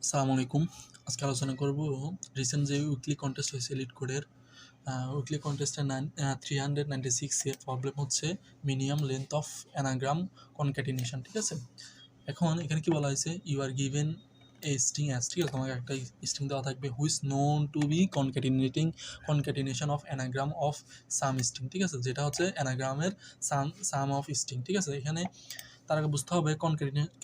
আসসালামু আলাইকুম। আজকে আলোচনা করব রিসেন্ট যে উইকলি কন্টেস্ট হয়েছে এলিট কোডের। উইকলি কন্টেস্টের 396 এর প্রবলেম হচ্ছে minimum length of anagram concatenation, ঠিক আছে? এখন এখানে কি বলা হয়েছে, you are given a string as, ঠিক আছে? তোমাকে একটা স্ট্রিং দেওয়া থাকবে which known to be concatenation of anagram of some string, ঠিক আছে? যেটা হচ্ছে অ্যানাগ্রামের সাম অফ স্ট্রিং, ঠিক আছে? এখানে তার আগে বুঝতে হবে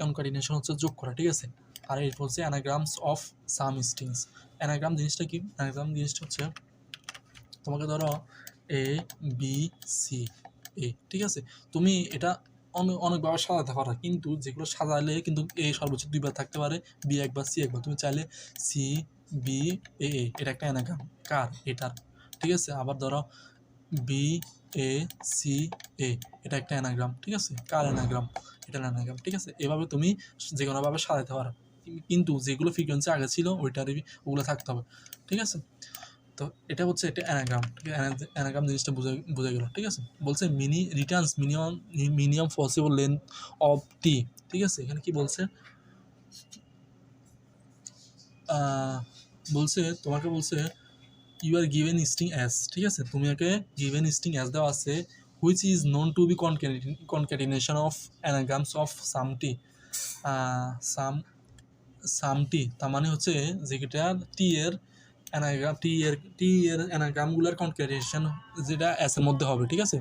কনক্যাটিনেশন হচ্ছে যোগ করা, ঠিক আছে? আর এর হচ্ছে অ্যানাগ্রামস অফ সাম স্ট্রিংস। অ্যানাগ্রাম জিনিসটা কি? অ্যানাগ্রাম জিনিসটা হচ্ছে তোমাকে ধরো এ বি সি এ, ঠিক আছে? তুমি এটা অনেকভাবে সাজাতে পারো, কিন্তু যেগুলো সাজালে কিন্তু এ সর্বোচ্চ দুইবার থাকতে পারে, বি একবার সি একবার। তুমি চাইলে সি বি এ এ, এটা একটা অ্যানাগ্রাম কার? এটার, ঠিক আছে? আবার ধরো বি এ সি এ, এটা একটা অ্যানাগ্রাম, ঠিক আছে? কার অ্যানাগ্রাম? এটা অ্যানাগ্রাম, ঠিক আছে? এভাবে তুমি যে কোনোভাবে সাজাতে পারো, কিন্তু যেগুলো ফ্রিকোয়েন্সি আগে ছিল ওইটারই ওগুলো থাকতে হবে, ঠিক আছে? তো এটা হচ্ছে একটা অ্যানাগ্রাম, ঠিক আছে? অ্যানাগ্রাম জিনিসটা বোঝা গেল, ঠিক আছে? বলছে returns minimum possible length of T, ঠিক আছে? এখানে কি বলছে, বলছে তোমাকে বলছে you are given string as, ঠিক আছে? তোমাকে গিভেন স্ট্রিং অ্যাস দেওয়া আছে which is known to be concatenation of anagrams of some T some some T, তার মানে হচ্ছে যেটা টি এর অ্যানাগ্রাম, টি এর অ্যানাগ্রামগুলোর কনক্যাটিনেশন যেটা এস এর মধ্যে হবে, ঠিক আছে?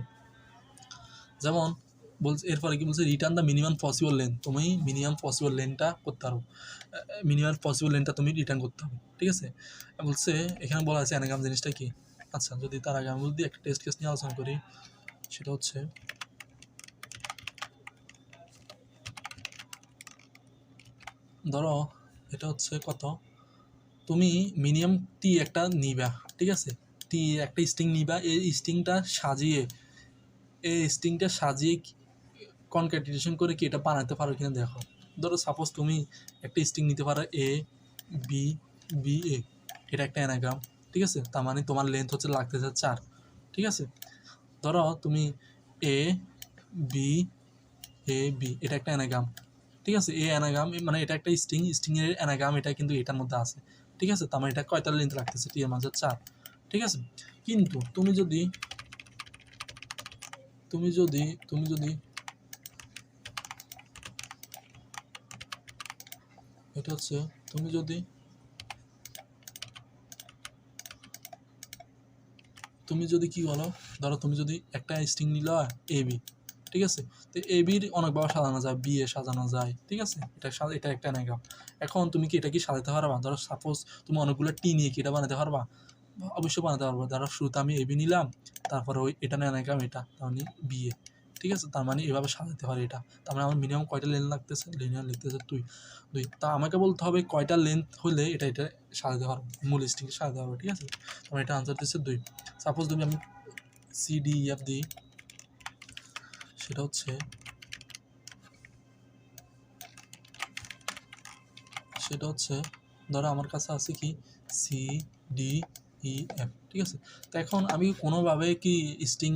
যেমন বলছে এরপরে কি বলছে, return the minimum possible length. তুমি মিনিমাম পসিবল লেন্থটা করতে পারো, মিনিমাম পসিবল লেন্থটা তুমি রিটার্ন করতে হবে, ঠিক আছে? বলছে এখানে বলা আছে অ্যানাগ্রাম জিনিসটা কি। আচ্ছা, যদি তার আগে আমি যদি একটা টেস্ট কেস নিয়ে আলোচনা করি, সেটা হচ্ছে ধরো এটা হচ্ছে কত, তুমি মিনিমাম টি একটা নিবা, ঠিক আছে? টি একটা স্ট্রিং নিবা, এই স্ট্রিংটা সাজিয়ে কনক্যাটিনেশন করে কি এটা বানাতে পারো কিনা দেখো। ধরো সাপোজ তুমি একটা স্ট্রিং নিতে পারো এ বি বি এ, এটা একটা অ্যানাগ্রাম, ঠিক আছে? তার মানে তোমার লেন্থ হচ্ছে লাগতেছে 4, ঠিক আছে? ধরো তুমি এ বি বি, এটা একটা অ্যানাগ্রাম, ঠিক আছে? এ অ্যানাগ্রাম মানে এটা একটা স্ট্রিংয়ের অ্যানাগ্রাম, এটা কিন্তু এটার মধ্যে আছে, ঠিক আছে? তার মানে এটা কয়টা লেন্থ লাগতেছে, টি এর মাঝে 4, ঠিক আছে? কিন্তু তুমি যদি এটা হচ্ছে তুমি যদি কি বলো, ধরো তুমি যদি একটা স্ট্রিং নিল এ বি, ঠিক আছে? তো এ বির অনেকভাবে সাজানো যায়, বি এ সাজানো যায়, ঠিক আছে? এটা একটা অ্যানাগ্রাম। এখন তুমি কি এটা কি সাজাতে পারবা? ধরো সাপোজ তুমি অনেকগুলো টি নিয়ে কি এটা বানাতে পারবা? অবশ্যই বানাতে পারবো। ধরো শুরুতে আমি এ বি নিলাম, তারপরে ওই এটা অ্যানাগ্রাম, এটা তার মানে বি এ, ঠিক আছে? তার মানে এভাবে সাজাতে পারি এটা। তার মানে আমার মিনিমাম কয়টা লেন্থ লাগতেছে, লিনিয়ার লিখতেছে দুই। তা আমাকে বলতে হবে কয়টা লেন্থ হলে এটা সাজাতে পারবো, মূল স্ট্রিংকে সাজাতে পারবো, ঠিক আছে? তোমার এটা আনসার দিচ্ছে 2। সাপোজ তুমি আমি সি ডি ই এফ দিই, সেটা হচ্ছে ধরো আমার কাছে আছে কি সি ডি ই এফ, ঠিক আছে? তো এখন আমি কোনোভাবে কি স্ট্রিং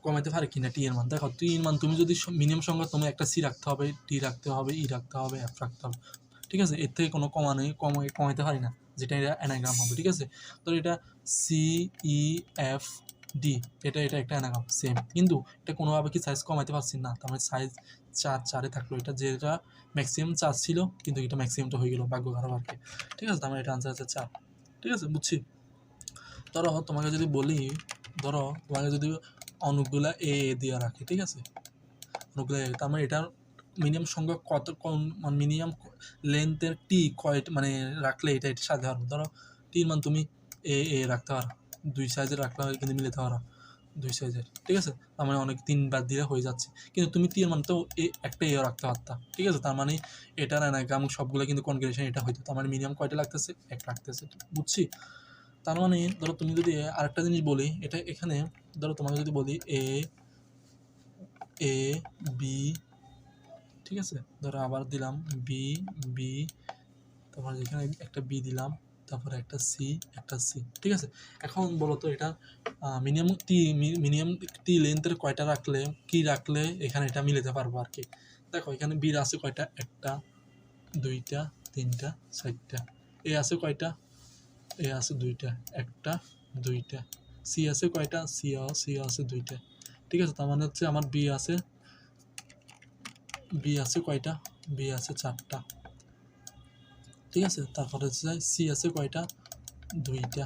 কমাতে পারে কিনা টি এর মান? দেখো টি এর মান তুমি যদি মিনিমাম সংখ্যা, তুমি একটা সি রাখতে হবে, টি রাখতে হবে, ই রাখতে হবে, এফ রাখতে হবে, ঠিক আছে? এর থেকে কোনো কমাইতে পারি না, যেটা এটা অ্যানাগ্রাম হবে, ঠিক আছে? তো এটা সি ই এফ ডি, এটা একটা অ্যানাগ্রাম সেম, কিন্তু এটা কোনোভাবে কি সাইজ কমাইতে পারছি না, তার মানে সাইজ 4 থাকলো। যেটা ম্যাক্সিমাম 4 ছিল, কিন্তু এটা ম্যাক্সিমামটা হয়ে গেল ভাগ্য খারাপ আর কি, ঠিক আছে? তার মানে এটা আনসার আছে 4, ঠিক আছে? বুঝছি। ধরো তোমাকে যদি অনেকগুলা এ দিয়ে রাখে, ঠিক আছে? অনেকগুলো তার মানে এটার মিনিমাম সংখ্যা কত, মানে মিনিমাম লেন্থের টি মানে রাখলে এটা সাজাতে পারবো। ধরো টির মান তুমি এ রাখতে পারো, 2 সাইজের রাখলে কিন্তু মিলাতে পারো 2 সাইজের, ঠিক আছে? তার মানে অনেক 3 বার দিলে হয়ে যাচ্ছে, কিন্তু তুমি টির মান তো একটা এও রাখতে পারতা, ঠিক আছে? তার মানে এটার অ্যানাগ্রাম সবগুলো কিন্তু কনফিগারেশন এটা হইতো, তার মানে মিনিমাম কয়টা লাগতেছে, 1 লাগতেছে, বুঝছি? তার মানে ধরো তুমি যদি আরেকটা জিনিস বলি, এটা এখানে ধরো তোমাকে যদি বলি এ এ বি, ঠিক আছে? ধরো আবার দিলাম বি বি, তারপর এখানে একটা বি দিলাম, তারপরে একটা সি, ঠিক আছে? এখন বলো তো এটা মিনিমাম টি লেন্থের কয়টা রাখলে এখানে এটা মিলাতে পারবো আর কি। দেখো এখানে বির আছে কয়টা, 1টা 2টা তিনটা চারটা। এ আছে কয়টা? এ আছে দুইটা, একটা দুইটা। সি আছে কয়টা? সি আছে দুইটা। ঠিক আছে, তার মানে হচ্ছে আমার বি আছে কয়টা? বি আছে চারটা। ঠিক আছে, তারপরে হচ্ছে সি আছে কয়টা? দুইটা।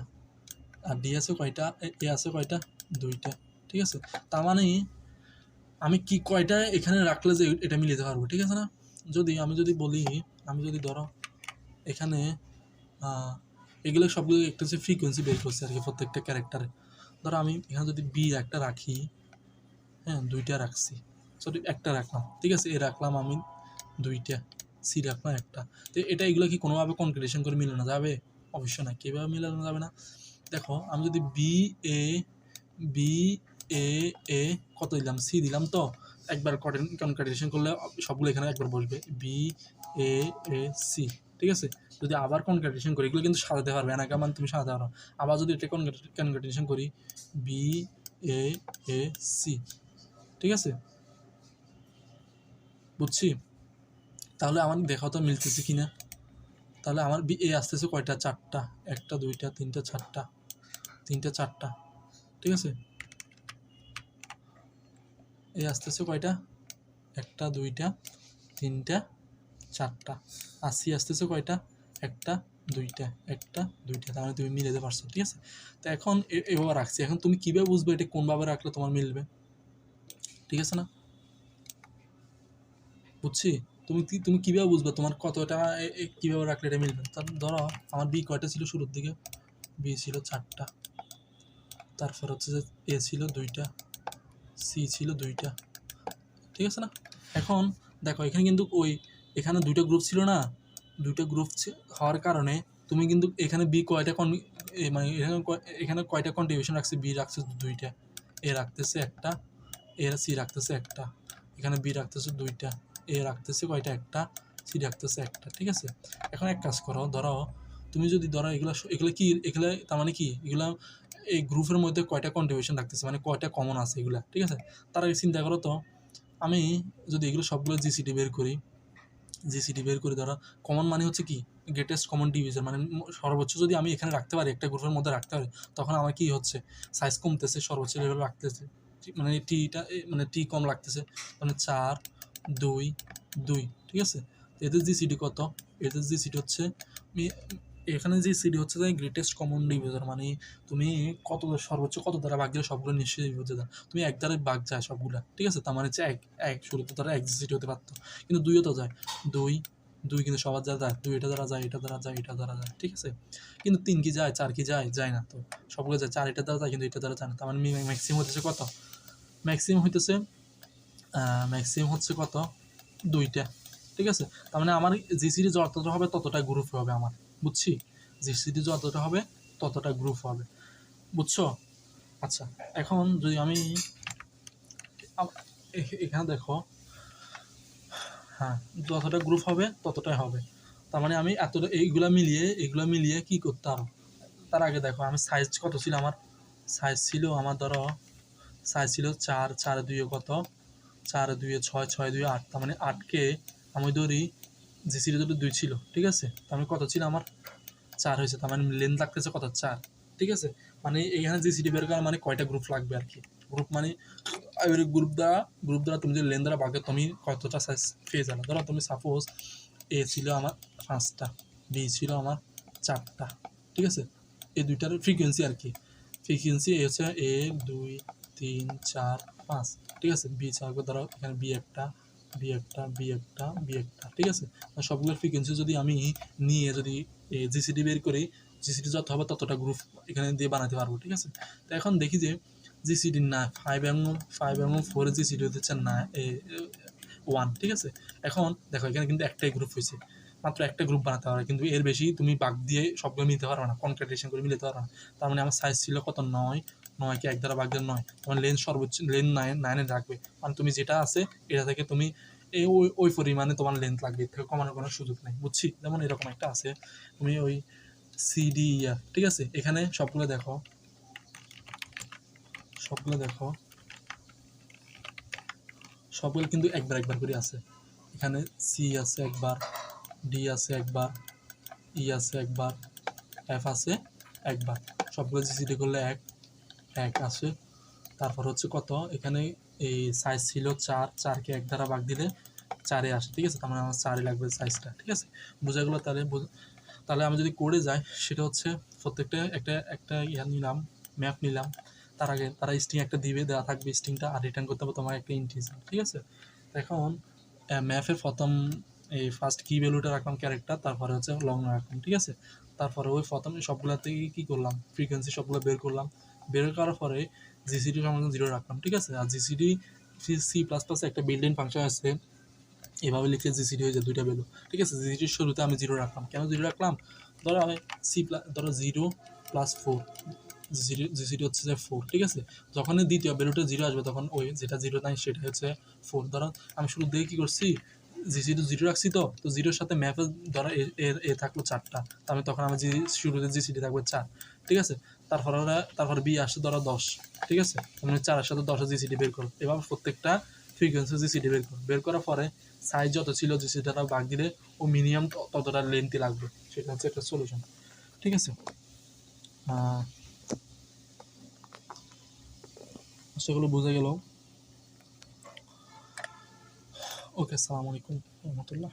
আর ডি আছে কয়টা? এ আছে কয়টা? দুইটা। ঠিক আছে, তার মানে আমি কি কয়টা এখানে রাখলে যে এটা মিলিয়ে পারবো। ঠিক আছে না? আমি যদি বলি, আমি যদি ধরো এখানে এগুলো সবগুলো একটা হচ্ছে ফ্রিকোয়েন্সি বের করছি আর কি প্রত্যেকটা ক্যারেক্টারে। ধরো আমি এখানে যদি বি একটা রাখি, হ্যাঁ দুইটা রাখছি, সরি একটা রাখলাম। ঠিক আছে, এ রাখলাম আমি দুইটা, সি রাখলাম একটা। তো এগুলো কি কোনোভাবে কনক্রিয়েশন করে মিলানো যাবে? অবশ্যই না। কীভাবে মিলানো যাবে না? দেখো আমি যদি বি এ কত দিলাম? সি দিলাম, তো একবার কনক্রিয়েশন করলে সবগুলো এখানে একবার বসবে, বি এ সি। ঠিক আছে, যদি আবার কনক্রিয়েশন করি, এগুলো কিন্তু সাজাতে পারবে, এনাকা মান তুমি সাজাতে পারো। আবার যদি এটা কনক্রিয়েশন করি, বি এ সি। ঠিক আছে, বুঝছি? তাহলে আমার দেখাও তো মিলতেছে কিনা। তাহলে আমার বি এ আসতেছে কয়টা? চারটা, একটা দুইটা তিনটা চারটা, তিনটা চারটা। ঠিক আছে, এ আসতেছে কয়টা? একটা দুইটা তিনটা চারটা। আর সি আসতেছে কয়টা? একটা দুইটা, একটা দুইটা। তাহলে তুমি মিলাতে পারছো। ঠিক আছে, তো এখন এভাবে রাখছি। এখন তুমি কীভাবে বুঝবে এটা কোনভাবে রাখলে তোমার মিলবে? ঠিক আছে না? বুঝছি। তুমি কীভাবে বুঝবে তোমার কতটা কীভাবে রাখলে এটা মিলবে? ধরো আমার বি কয়টা ছিল শুরুর দিকে? বি ছিল চারটা, তারপর হচ্ছে যে এ ছিল দুইটা, সি ছিল দুইটা। ঠিক আছে না? এখন দেখো এখানে কিন্তু এখানে দুইটা গ্রুপ ছিল না? দুইটা গ্রুপ হওয়ার কারণে তুমি কিন্তু এখানে বি কয়টা মানে এখানে কয়টা কন্ট্রিবিউশন রাখছে? বি রাখছে দুইটা, এ রাখতেছে একটা, এর সি রাখতেছে একটা, এখানে বি রাখতেছে দুইটা, এ রাখতেছে কয়টা? একটা, সি রাখতেছে একটা। ঠিক আছে, এখন এক কাজ করো, ধরো তুমি যদি ধরো এগুলো তার মানে কি এগুলা এই গ্রুপের মধ্যে কয়টা কন্ট্রিবিউশন রাখতেছে, মানে কয়টা কমন আছে এগুলা। ঠিক আছে, তার আগে চিন্তা করো তো। আমি যদি এগুলো সবগুলো জিসিডি বের করি, ধরো কমন মানে হচ্ছে কি? গ্রেটেস্ট কমন ডিভিশন, মানে সর্বোচ্চ যদি আমি এখানে রাখতে পারি, একটা গ্রুপের মধ্যে রাখতে পারি, তখন আমার কি হচ্ছে? সাইজ কমতেছে, সর্বোচ্চ লেভেল রাখতেছে, মানে টি কম লাগতেছে, মানে 4 2 2। ঠিক আছে, এদের জিসিডি কত? এদের জিসিডি হচ্ছে এখানে যে সিডি হচ্ছে যে গ্রেটেস্ট কমন ডিভিজর, মানে তুমি সর্বোচ্চ কত দ্বারা ভাগ দিলে সবগুলো নিশ্চয়ই বুঝে দাও। তুমি এক দ্বারা ভাগ যায় সবগুলা। ঠিক আছে, তার মানে হচ্ছে এক শুরুতে তারা এক জিসিডি হতে পারতো, কিন্তু দুইও তো যায়। দুই কিন্তু সবার দ্বারা যায়, এটা দ্বারা যায়, এটা দ্বারা যায়, এটা দ্বারা যায়। ঠিক আছে, কিন্তু 3 কি যায়? 4 কি যায়? যায় না। তো সবগুলো যায়, 4 এটা দ্বারা যায়, কিন্তু এটা দ্বারা যায় না। তার মানে ম্যাক্সিমাম হতেছে কত? ম্যাক্সিমাম হচ্ছে কত? দুইটা। ঠিক আছে, তার মানে আমার জিসিডি যতটা হবে ততটা গ্রুপ হবে আমার। বুঝছি, জিসিডি যতটা হবে ততটা গ্রুপ হবে। বুঝছো? আচ্ছা, এখন যদি আমি এখানে দেখো, হ্যাঁ যতটা গ্রুপ হবে ততটাই হবে। তার মানে আমি এইগুলা মিলিয়ে কি করতাম? তার আগে দেখো আমি সাইজ কত ছিল আমার? ধরো সাইজ ছিল 4, 4 2 কত? 4 2 6, 6 2 8। তার মানে 8কে আমি ধরি জিসিডি যদি 2 ছিল। ঠিক আছে, তার মানে কত ছিল আমার? 4 হয়েছে। তার মানে লেন্থ লাগতেছে কত? 4। ঠিক আছে, মানে এইখানে জিসিডি বের করা মানে কয়টা গ্রুপ লাগবে আর কি। গ্রুপ মানে গ্রুপ দ্বারা তুমি যদি লেন্থ দ্বারা ভাগে তুমি কতটা সাইজ পেয়ে যাবে। ধরো তুমি সাপোজ এ ছিল আমার 5টা, বি ছিল আমার 4টা। ঠিক আছে, এই দুইটার ফ্রিকোয়েন্সি আর কি। ফ্রিকোয়েন্সি এ হচ্ছে এ 2 3 4 5। ঠিক আছে, বি 4, ধরো এখানে বি একটা, বি একটা, বি একটা, বি একটা। ঠিক আছে, সবগুলোর ফ্রিকোয়েন্সি যদি আমি নিয়ে যদি জিসিডি বের করি, জিসিডি যত হবে ততটা গ্রুপ এখানে দিয়ে বানাতে পারবো। ঠিক আছে, তো এখন দেখি যে জিসিডি না 5 এবং 4 জিসিডি হচ্ছে না 1। ঠিক আছে, এখন দেখো এখানে কিন্তু একটাই গ্রুপ হয়েছে, মাত্র একটা গ্রুপ বানাতে পারবে, কিন্তু এর বেশি তুমি বাগ দিয়ে সবগুলো মিলতে পারবে না, কনক্রিয়েশন করে মিলতে পারবে না। তার মানে আমার সাইজ ছিল কত? 9। 9কে এক দ্বারা ভাগ দিয়ে 9, তোমার লেন্থ সর্বোচ্চ লেন্থ 9 রাখবে। মানে তুমি যেটা আছে এটা থেকে তুমি ওই পরিমাণে তোমার লেন্থ লাগবে, এর থেকে কমানোর কোনো সুযোগ নেই। বুঝছি, যেমন এরকম একটা আছে, তুমি ওই সিডি ঠিক আছে, এখানে সবগুলো দেখো সবগুলো কিন্তু একবার করে আছে। এখানে সি আছে একবার, ডি আছে একবার, ই আছে একবার, এফ আছে একবার, সবগুলো জিসিডি করলে এক এক আসে। তারপর হচ্ছে কত, এখানে এই সাইজ ছিল 4, 4কে 1 দ্বারা ভাগ দিলে 4 আসে, ঠিক আছে, তার মানে আমার 4 লাগবে সাইজটা, ঠিক আছে। বোঝা গেলো? তাহলে আমি যদি করে যাই, সেটা হচ্ছে প্রত্যেকটা একটা একটা নিলাম, ম্যাপ নিলাম, তার আগে তারা স্ট্রিং একটা দিবে, দেওয়া থাকবে স্ট্রিংটা, আর রিটার্ন করতে হবে তোমার একটা ইন্টিজার, ঠিক আছে। এখন ম্যাপের প্রথম এই ফার্স্ট কি ভ্যালুটা রাখলাম ক্যারেক্টার, তারপরে হচ্ছে লং রাখলাম, ঠিক আছে। তারপরে ওই প্রথম সবগুলা থেকে কী করলাম, ফ্রিকোয়েন্সি সবগুলো বের করলাম, বের করার পরে জিসিডি সমান 0 রাখলাম, ঠিক আছে। আর জিসিডি C++ একটা বিল্ট ইন ফাংশন আছে, এভাবে লিখলে জিসিডি হয়ে যায় 2টা ভ্যালু, ঠিক আছে। জিসিডির শুরুতে আমি 0 রাখলাম, কেন 0 রাখলাম, ধরো আমি ধরো 0+4, জিসিডি হচ্ছে যে 4, ঠিক আছে। যখনই দ্বিতীয় ভ্যালুটা 0 আসবে, তখন ওই যেটা 0 নাই সেটা হচ্ছে 4। ধরো আমি শুরু দিয়ে কী করছি, জিসিডি 0 রাখছি, তো 0-র সাথে ম্যাপে ধরো এ থাকলো 4টা, আমি তখন আমার শুরুতে জিসিডি থাকবে 4, ঠিক আছে। তারপর বি আসছে ধরো 10, ঠিক আছে, মানে 4-এর সাথে 10-এর জিসিডি বের করো, এভাবে প্রত্যেকটা ফ্রিকোয়েন্সি জিসিডি বের করার পরে সাইজ যত ছিল জিসিডিটা ভাগ দিলে ও মিনিমাম ততটা লেন্থই লাগবে, সেটা হচ্ছে একটা সলিউশন, ঠিক আছে। সেগুলো বোঝা গেল। ওকে, আসসালামু আলাইকুম রহমতুল্লাহ।